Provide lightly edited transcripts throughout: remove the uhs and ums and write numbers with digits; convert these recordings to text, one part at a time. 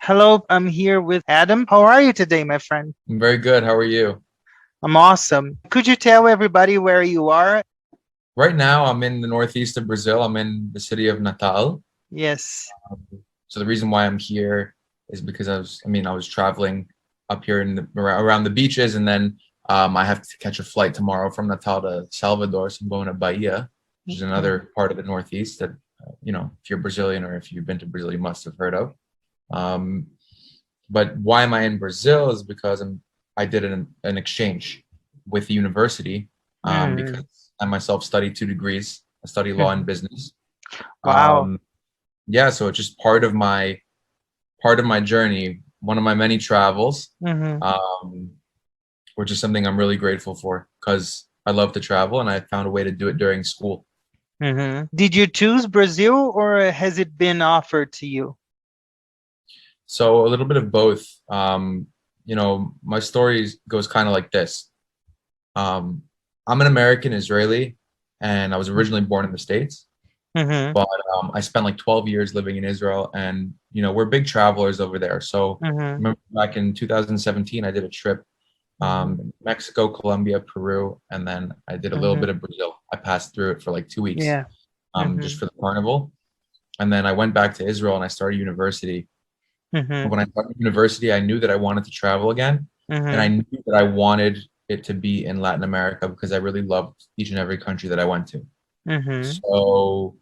Hello, I'm here with Adam. How are you today, my friend? I'm very good. How are you? I'm awesome. Could you tell everybody where you are? Right now, I'm in the northeast of Brazil. I'm in the city of Natal. Yes. So the reason why I'm here is because I was traveling up here around the beaches, and then I have to catch a flight tomorrow from Natal to Salvador, so I'm going to Bahia, which is Mhm. another part of the northeast that if you're Brazilian or if you've been to Brazil, you must have heard of. Um, but why am I in Brazil is because I did an exchange with the university because Mm. I myself studied 2 degrees. I study law and business. Wow. Um, yeah, so it's just part of my journey, one of my many travels, hmm um, which is something I'm really grateful for because I love to travel and I found a way to do it during school. Did you choose Brazil or has it been offered to you? So a little bit of both. My story goes kind of like this. Um, I'm an American Israeli, and I was originally born in the States, Mm-hmm. but I spent like 12 years living in Israel, and we're big travelers over there. So Mm-hmm. remember back in 2017, I did a trip, Mexico, Colombia, Peru, and then I did a little Mm-hmm. bit of Brazil. I passed through it for like 2 weeks, Yeah. Mm-hmm. just for the carnival, and then I went back to Israel and I started university. Mm-hmm. When I started university, I knew that I wanted to travel again, and I Mm-hmm. knew that I wanted it to be in Latin America because I really loved each and every country that I went to. Mm-hmm. So,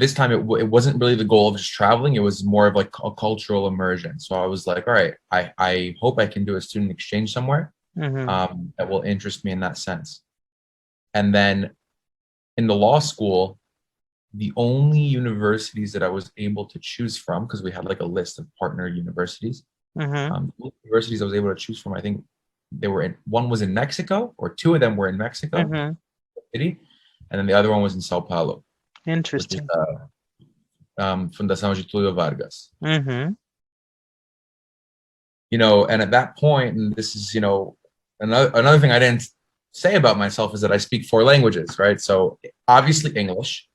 this time it wasn't really the goal of just traveling. It was more of like a cultural immersion. So I was like, all right, I hope I can do a student exchange somewhere Mm-hmm. that will interest me in that sense. And then in the law school, the only universities that I was able to choose from, because we had like a list of partner universities, Mm-hmm. the universities I was able to choose from, I think one was in Mexico, or two of them were in Mexico Mm-hmm. City, and then the other one was in Sao Paulo, which is Interesting. Fundação Getúlio Vargas. Mm-hmm. And at that point, and this is, another thing I didn't say about myself is that I speak 4 languages, right? So obviously English,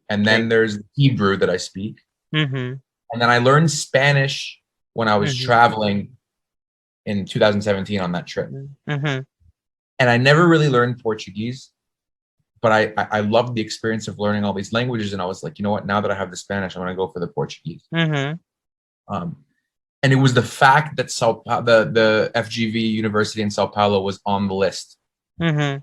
and Okay. then there's Hebrew that I speak, Mm-hmm. and then I learned Spanish when I was Mm-hmm. traveling in 2017 on that trip. Mm-hmm. And I never really learned Portuguese, but I loved the experience of learning all these languages. And I was like, you know what? Now that I have the Spanish, I'm going to go for the Portuguese. Mm-hmm. Um, and it was the fact that the FGV University in Sao Paulo was on the list Mm-hmm.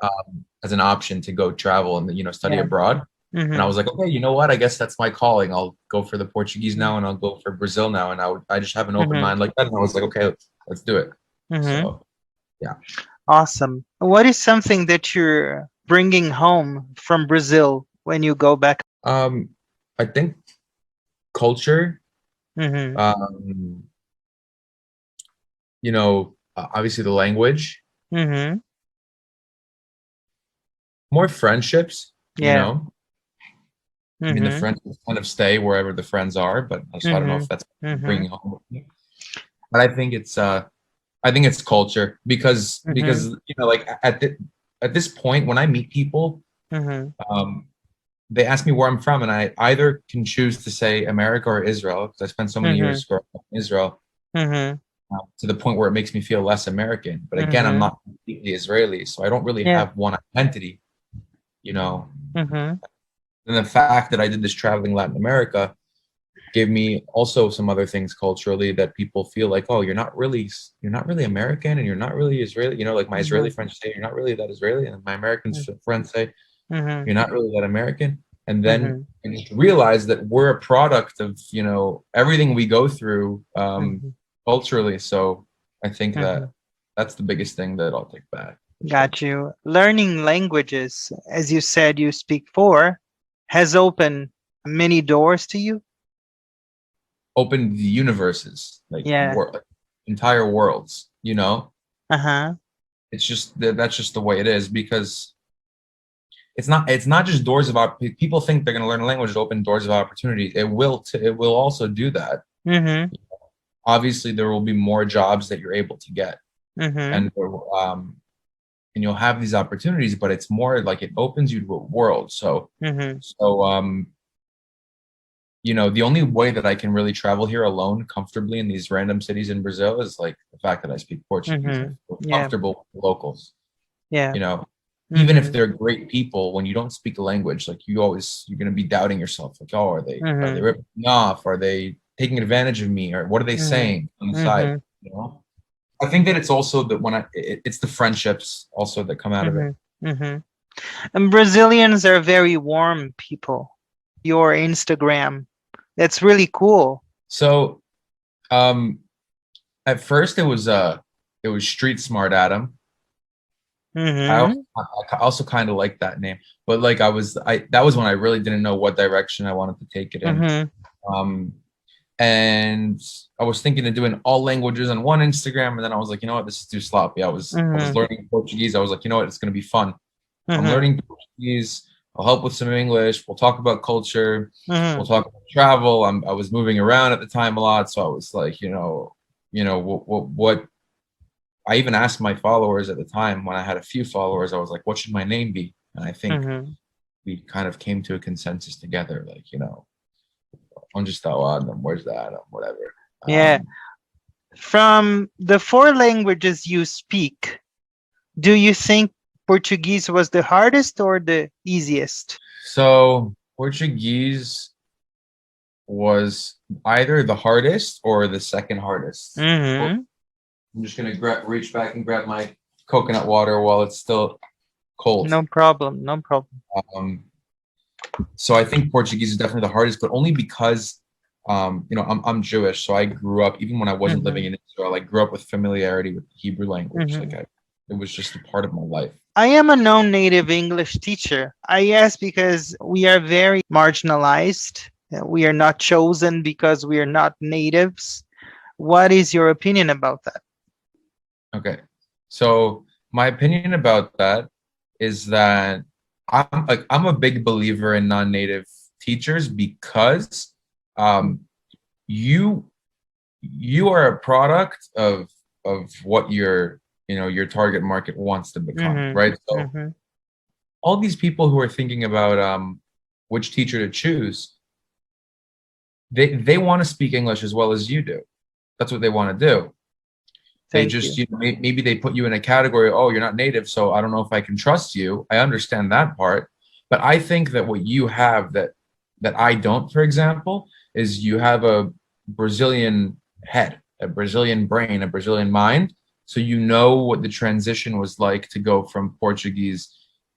as an option to go travel and study Yeah. abroad. And I Mm-hmm. was like, okay, you know what? I guess that's my calling. I'll go for the Portuguese now, and I'll go for Brazil now. And I just have an open Mm-hmm. mind like that. And I was like, okay, let's do it. Mm-hmm. So yeah. Awesome. What is something that you're bringing home from Brazil when you go back? Um, I think culture, Mm-hmm. um, obviously the language, Mm-hmm. more friendships, Yeah. I mean, the Mm-hmm. friends kind of stay wherever the friends are, but so I don't know Mm-hmm. if that's Mm-hmm. bringing home with me. But I think it's culture because Mm-hmm. like at this point when I meet people, Mm-hmm. um, they ask me where I'm from, and I either can choose to say America or Israel because I spent so many Mm-hmm. years growing up in Israel, Mm-hmm. to the point where it makes me feel less American. But again, I'm Mm-hmm. not completely Israeli, so I don't really Yeah. have one identity, you know. Mm-hmm. And the fact that I did this traveling Latin America gave me also some other things culturally that people feel like, oh, you're not really American and you're not really Israeli. Like my Israeli Mm-hmm. friends say, you're not really that Israeli, and my American friends say, Mm-hmm. you're not really that American. And then Mm-hmm. I just realized that we're a product of everything we go through Mm-hmm. culturally. So I think Mm-hmm. that that's the biggest thing that I'll take back for sure. Got you. Learning languages, as you said, you speak four, has opened many doors to you. Open the universes, like Yeah. entire worlds. Uh-huh. It's just that's just the way it is because it's not just doors of people think they're going to learn a language to open doors of opportunity. It will also do that. Mm-hmm. Obviously there will be more jobs that you're able to get, Mm-hmm. and and you'll have these opportunities, but it's more like it opens you to a world. so Mm-hmm. so um the only way that I can really travel here alone comfortably in these random cities in Brazil is like the fact that I speak Portuguese. I feel Yeah. comfortable with locals. Yeah. Even if they're great people, when you don't speak the language, like you're gonna be doubting yourself. Like, oh, are they ripping me off? Are they taking advantage of me? Or what are they saying on the side? I think that it's also that it's the friendships also that come out of it. And Brazilians are very warm people. Your Instagram, that's really cool. So, at first it was Street Smart Adam. I also kind of like that name, but like that was when I really didn't know what direction I wanted to take it in. And I was thinking of doing all languages on one Instagram, and then I was like, you know what, this is too sloppy. I was learning Portuguese. I was like, you know what, it's gonna be fun. I'm learning Portuguese. I'll help with some English. We'll talk about culture. We'll talk about travel. I was moving around at the time a lot, so I was like, what I even asked my followers at the time when I had a few followers, I was like, what should my name be? And I think we kind of came to a consensus together, like, onde está o Adam? Where's the Adam? Whatever. Yeah. From the 4 languages you speak, do you think Portuguese was the hardest or the easiest? So Portuguese was either the hardest or the second hardest. I'm just gonna reach back and grab my coconut water while it's still cold. No problem. No problem. So I think Portuguese is definitely the hardest, but only because I'm Jewish, so I grew up, even when I wasn't living in Israel, I grew up with familiarity with the Hebrew language. It was just a part of my life. I am a non-native English teacher. I ask because we are very marginalized. We are not chosen because we are not natives. What is your opinion about that? Okay, so my opinion about that is that I'm a big believer in non-native teachers because you are a product of what your target market wants to become, right? So all these people who are thinking about which teacher to choose, they want to speak English as well as you do. That's what they want to do. They just, maybe they put you in a category, oh, you're not native, so I don't know if I can trust you. I understand that part. But I think that what you have that I don't, for example, is you have a Brazilian head, a Brazilian brain, a Brazilian mind. So you know what the transition was like to go from Portuguese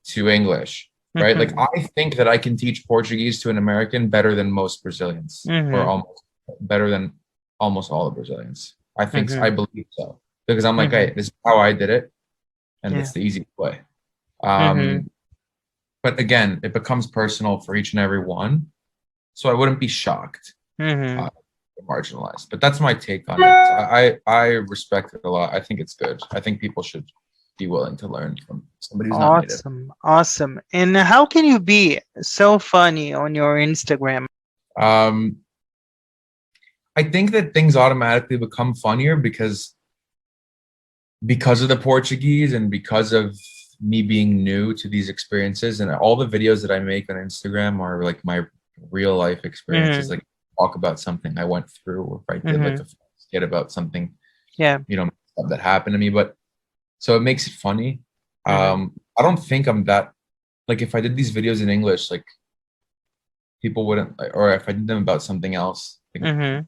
to English, right? Like I think that I can teach Portuguese to an American better than most Brazilians, or almost better than almost all the Brazilians. I think I believe so, because I'm like, hey, this is how I did it, and it's the easy way. But again, it becomes personal for each and every one, so I wouldn't be shocked, marginalized. But that's my take on it. I respect it a lot. I think it's good. I think people should be willing to learn from somebody who's not native. Awesome. And how can you be so funny on your Instagram? I think that things automatically become funnier because of the Portuguese and because of me being new to these experiences, and all the videos that I make on Instagram are like my real life experiences, like talk about something I went through, or if I did like a skit about something, that happened to me. But so it makes it funny. I don't think I'm that, like, if I did these videos in English, like people wouldn't, or if I did them about something else, like,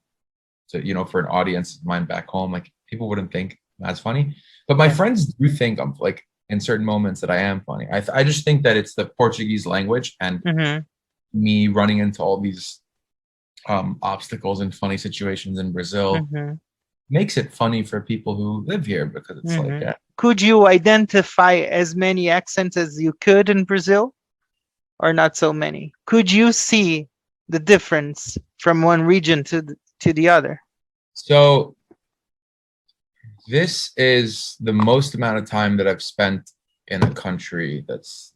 so, for an audience of mine back home, like people wouldn't think that's funny. But my friends do think I'm, like, in certain moments that I am funny. I just think that it's the Portuguese language and me running into all these obstacles and funny situations in Brazil makes it funny for people who live here, because it's like, Could you identify as many accents as you could in Brazil, or not so many? Could you see the difference from one region to the other? So this is the most amount of time that I've spent in a country that's,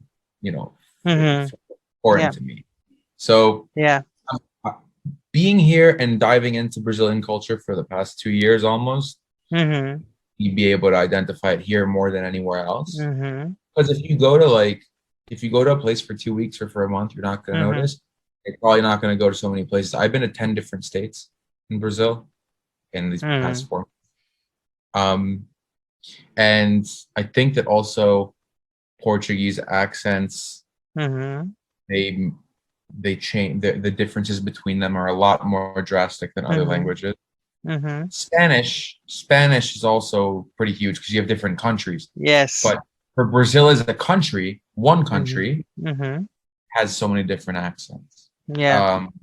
important to me. So being here and diving into Brazilian culture for the past 2 years almost, you'd be able to identify it here more than anywhere else. Because if you go to a place for 2 weeks or for a month, you're not going to notice. You're probably not going to go to so many places. I've been to 10 different states in Brazil in these past Mm. 4 months. And I think that also Portuguese accents, Mm-hmm. they they change, the differences between them are a lot more drastic than other Mm-hmm. languages. Mm-hmm. Spanish is also pretty huge because you have different countries. Yes. But for Brazil as a country, one Mm-hmm. country Mm-hmm. has so many different accents. Yeah. Um,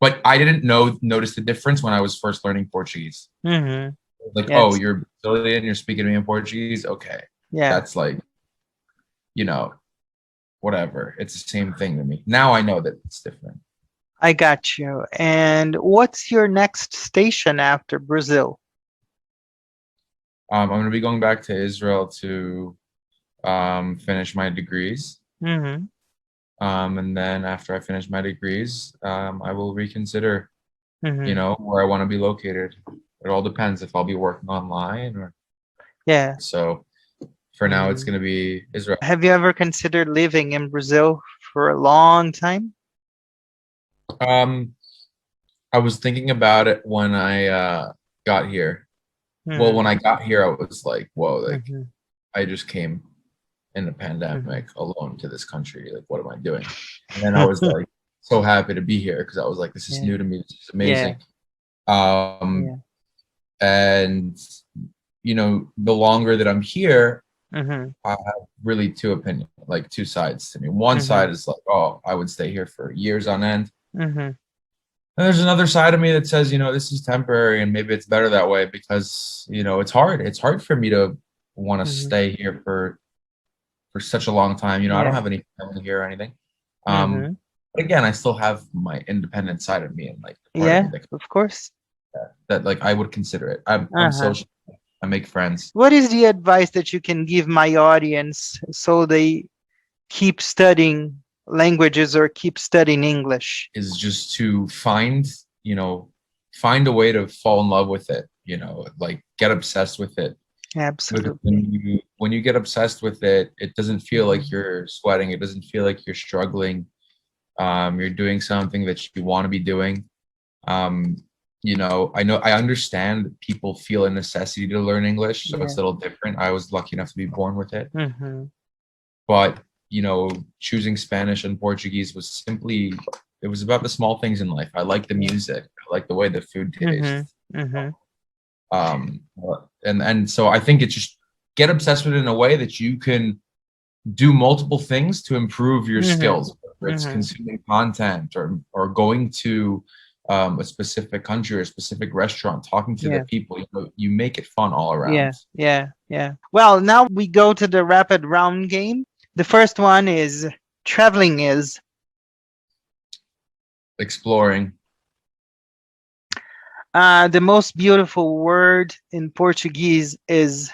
but I didn't notice the difference when I was first learning Portuguese. Mm-hmm. Like, oh, Yes. you're Brazilian, you're speaking to me in Portuguese. Okay, Yeah. that's like, you know, whatever. It's the same thing to me. Now I know that it's different. I got you. And what's your next station after Brazil? I'm going to be going back to Israel to finish my degrees. Mm-hmm. And then after I finish my degrees, I will reconsider, Mm-hmm. where I want to be located. It all depends if I'll be working online or Yeah. so. For now, it's Mm. going to be Israel. Have you ever considered living in Brazil for a long time? Um, I was thinking about it when I got here. Well, when Mm-hmm. I got here, I was like, whoa, like Mm-hmm. I just came in the Mm-hmm. pandemic alone to this country. Like, what am I doing? And then I was like so happy to be here because I was like, this is Yeah. new to me. This is Yeah. amazing. Um, Yeah. and the longer that I'm here, Mm-hmm. I have really two opinions, like two sides to me. One Mm-hmm. side is like, oh, I would stay here for years on end. Mm-hmm. And there's another side of me that says, this is temporary and maybe it's better that way because, it's hard. It's hard for me to want to Mm-hmm. stay here for such a long time. I don't Yeah. have any family here or anything. Mm-hmm. But again, I still have my independent side of me and like the part of Yeah, me that of course. like I would consider it. I'm Uh-huh. social. I make friends. What is the advice that you can give my audience so they keep studying languages or keep studying English? Is just to find a way to fall in love with it. Like get obsessed with it. Because Absolutely. when you get obsessed with it, it doesn't feel like Mhm. you're sweating. It doesn't feel like you're struggling. You're doing something that you want to be doing. Um, I understand that people feel a necessity to learn English, so it's Yeah. a little different. I was lucky enough to be born with it. Mm-hmm. But, choosing Spanish and Portuguese was simply, it was about the small things in life. I like the Yeah. music. I like the way the food Mm-hmm. tastes. Mm-hmm. Um, and so I think it's just get obsessed with it in a way that you can do multiple things to improve your Mm-hmm. skills, whether it's Mm-hmm. consuming content or going to a specific country or a specific restaurant, talking to the Yeah. people. You make it fun all Yeah. around. Yeah. Yeah. Well, now we go to the rapid round game. The first one is traveling is Exploring. the most beautiful word in Portuguese is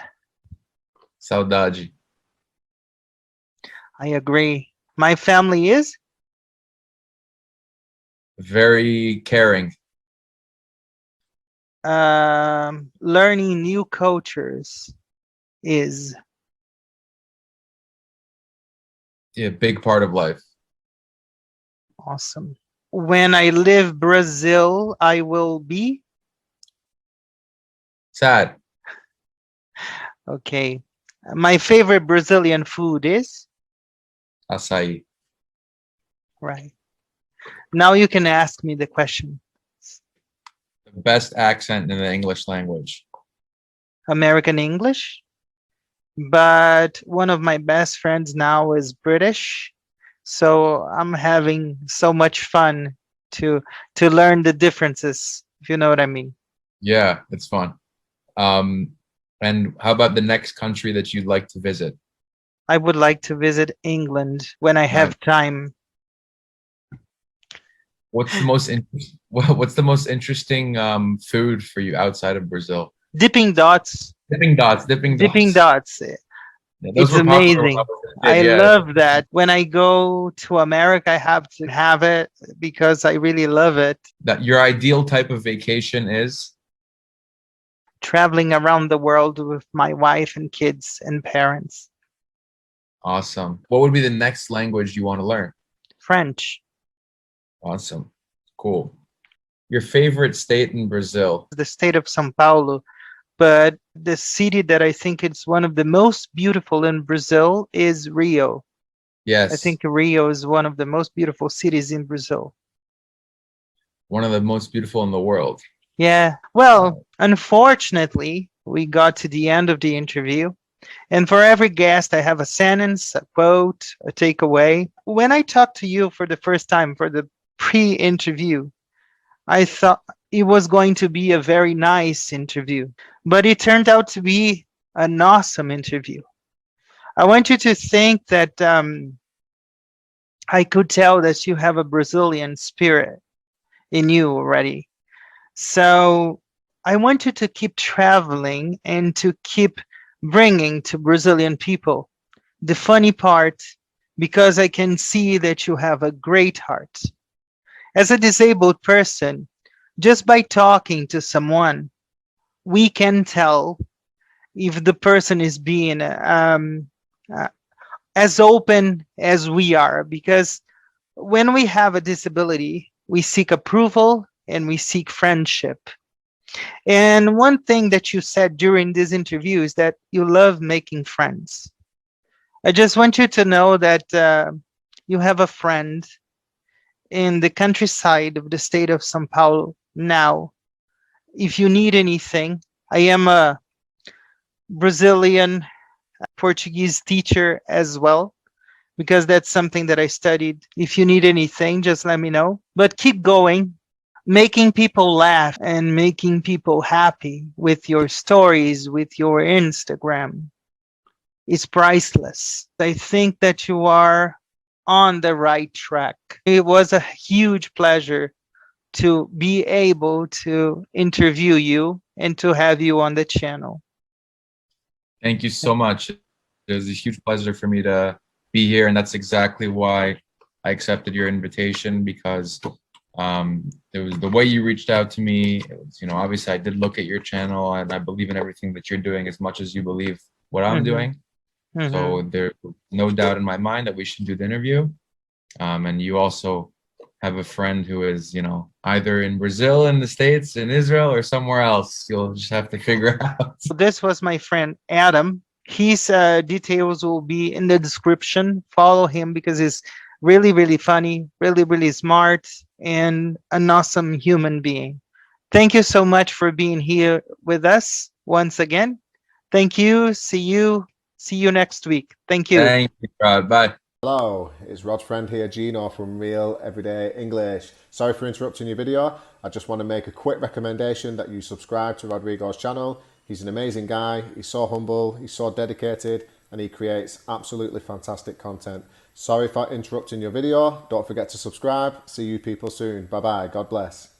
Saudade. I agree. My family is Very caring. learning new cultures is Yeah, big part of life. awesome. When I leave Brazil, I will be Sad. okay. My favorite Brazilian food is Açaí. right. Now you can ask me the question. The best accent in the English language. American English, but one of my best friends now is British, so I'm having so much fun to to learn the differences, if you know what I mean. Yeah, it's fun. And how about the next country that you'd like to visit? I would like to visit England when I Nice. have time. What's the most interesting food for you outside of Brazil? Dipping dots, Dipping dots, dipping dipping dots. dots. Yeah, those It's were popular when I amazing. was a kid. I Yeah, love that. When I go to America, I have to have it because I really love it. that your ideal type of vacation is Traveling around the world with my wife and kids and parents. awesome. What would be the next language you want to learn? French. Awesome. Cool. Your favorite state in Brazil? The state of São Paulo, but the city that I think it's one of the most beautiful in Brazil is Rio. I Yes. think Rio is one of the most beautiful cities in Brazil. One of the most beautiful in the world. Yeah. Well, unfortunately, we got to the end of the interview. And for every guest, I have a sentence, a quote, a takeaway. When I talked to you for the first time for the pre-interview, I thought it was going to be a very nice interview, but it turned out to be an awesome interview. I want you to think that I could tell that you have a Brazilian spirit in you already. So I want you to keep traveling and to keep bringing to Brazilian people the funny part, because I can see that you have a great heart. As a disabled person, just by talking to someone, we can tell if the person is being uh, as open as we are, because when we have a disability, we seek approval and we seek friendship. And one thing that you said during this interview is that you love making friends. I just want you to know that you have a friend in the countryside of the state of São Paulo now. If you need anything, I am a Brazilian Portuguese teacher as well, because that's something that I studied. If you need anything, just let me know. But keep going. Making people laugh and making people happy with your stories, with your Instagram, is priceless. I think that you are on the right track. It was a huge pleasure to be able to interview you and to have you on the channel. Thank you so much. It was a huge pleasure for me to be here, and that's exactly why I accepted your invitation, because it was the way you reached out to me. It was, obviously I did look at your channel, and I believe in everything that you're doing as much as you believe what I'm doing. So there's no doubt in my mind that we should do the interview. And you also have a friend who is, either in Brazil, in the States, in Israel, or somewhere else. You'll just have to figure out. This was my friend Adam. His details will be in the description. Follow him because he's really, really funny, really, really smart, and an awesome human being. Thank you so much for being here with us once again. Thank you. See you. See you next week. Thank you. Thank you, Rod. Bye. Hello, it's Rod's friend here, Gino from Real Everyday English. Sorry for interrupting your video. I just want to make a quick recommendation that you subscribe to Rodrigo's channel. He's an amazing guy, he's so humble, he's so dedicated, and he creates absolutely fantastic content. Sorry for interrupting your video. Don't forget to subscribe. See you people soon. Bye bye. God bless.